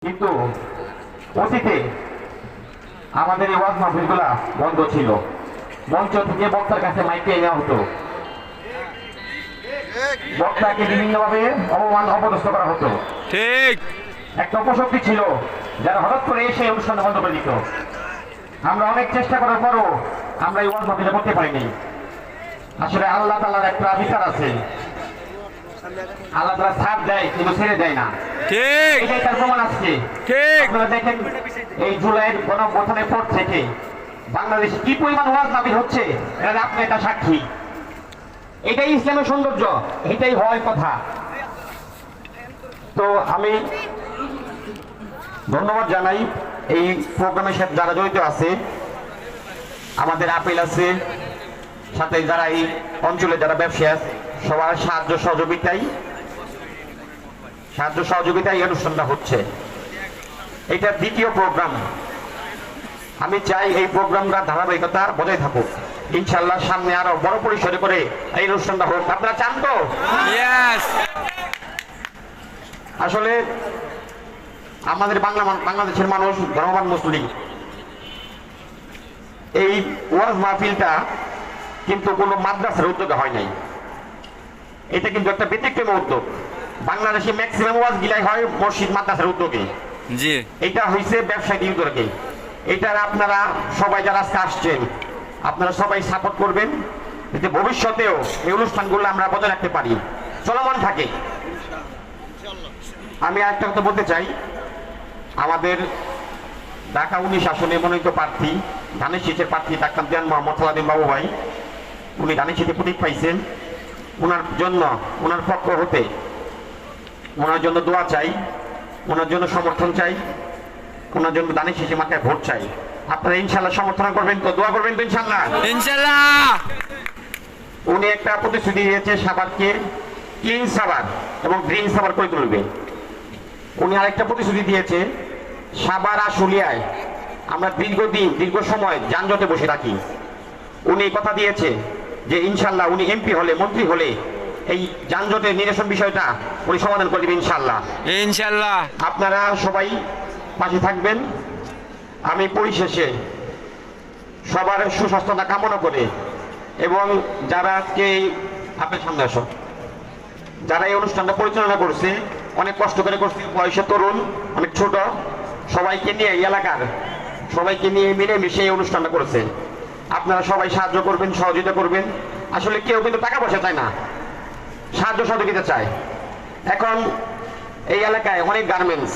কিন্তু অতীতে আমাদের এই ওয়াজ মাহফিলগুলা বন্ধ ছিল। মঞ্চ থেকে বক্তার কাছে মাইকে নেওয়া হতো, বক্তাকে বিভিন্নভাবে অপদস্থ করা হতো। ঠিক একটা অপশক্তি ছিল যারা হঠাৎ করে এসে অনুষ্ঠান বন্ধ করে দিত। আমরা অনেক চেষ্টা করার পরও আমরা এই ওয়াজ মাহফিল করতে পারিনি। আসলে আল্লাহ তাআলার একটা বিচার আছে, আল্লাহ তাআলা ছাড় দেয় কিন্তু ছেড়ে দেয় না। ঠিক এটাই তার প্রমাণ আজকে। ঠিক আপনারা দেখেন এই জুলাইয়ের গণঅভ্যুত্থানের পর থেকে বাংলাদেশে কি পরিমাণ ওয়াজ মাহফিল হচ্ছে, এটা আপনি এটা সাক্ষী। এটাই ইসলামের সৌন্দর্য, এটাই হয় কথা। তো আমি ধন্যবাদ জানাই এই প্রোগ্রামের সাথে যারা জড়িত আছে। আমাদের আপেল আছে, সাথে যারা এই অঞ্চলে যারা ব্যবসায়ী সবার সাহায্য সহযোগিতায় এই অনুষ্ঠানটা হচ্ছে। এটা দ্বিতীয় প্রোগ্রাম। আমি চাই এই প্রোগ্রামটা ধারাবাহিকতা বজায় থাকুক, ইনশাল্লাহ সামনে আরো বড় পরিসরে করে এই অনুষ্ঠানটা হোক। আপনারা চান তো? আসলে আমাদের বাংলাদেশের মানুষ ধর্মবান মুসলিম। এই ওয়াজ মাহফিলটা কিন্তু কোনো মাদ্রাসার উদ্যোগে হয় নাই, এটা কিন্তু একটা ব্যতিক্রমী উদ্যোগ। বাংলাদেশে ম্যাক্সিমাম ওয়াজ গিলাই হয় মসজিদ মাদ্রাসার উদ্যোগে, জি এটা হয়েছে ব্যবসায়ী উদ্যোগে। এটার আপনারা সবাই যারা আজকে আসছেন আপনারা সবাই সাপোর্ট করবেন, যাতে ভবিষ্যতেও এই অনুষ্ঠানগুলো আমরা বজায় রাখতে পারি, চলমান থাকে। আমি আরেকটা কথা বলতে চাই, আমাদের ঢাকা 19 আসনে মনোনীত প্রার্থী ধানের শীষের প্রার্থী ডাক্তার দেওয়ান মোহাম্মদ সালাউদ্দিন বাবু ভাই, উনি ধানের শীষে প্রতীক পাইছেন। ওনার জন্য ওনার পক্ষ হতে ওনার জন্য দোয়া চাই, ওনার জন্য সমর্থন চাই, ওনার জন্য ধানের শীষে মাথায় ভোট চাই। আপনারা ইনশাল্লাহ সমর্থন করবেন তো, দোয়া করবেন তো ইনশাল্লাহ? ইনশাআল্লাহ। উনি একটা প্রতিশ্রুতি দিয়েছে সাভারকে ক্লিন সাভার এবং গ্রিন সাভার করে তুলবে। উনি আরেকটা প্রতিশ্রুতি দিয়েছে সাভার আশুলিয়ায় আমরা দীর্ঘ সময় যানজটে বসে থাকি। উনি কথা দিয়েছে যে ইনশাল্লাহ উনি এমপি হলে, মন্ত্রী হলে এই যানজটের নিরসন বিষয়টা উনি সমাধান করে দেবেন ইনশাল্লাহ। ইনশাআল্লাহ আপনারা সবাই পাশে থাকবেন। আমি পরিশেষে সবার সুস্বাস্থ্যতা কামনা করে এবং যারা আজকে আপনার সামনে আসো, যারা এই অনুষ্ঠানটা পরিচালনা করছে অনেক কষ্ট করে করছে, বয়সে তরুণ, অনেক ছোট, সবাইকে নিয়ে এই এলাকার সবাইকে নিয়ে মিলেমিশে এই অনুষ্ঠানটা করেছে। আপনারা সবাই সাহায্য করবেন, সহযোগিতা করবেন। আসলে কেউ কিন্তু টাকা পয়সা চায় না, সাহায্য সহযোগিতা চায়। এখন এই এলাকায় অনেক গার্মেন্টস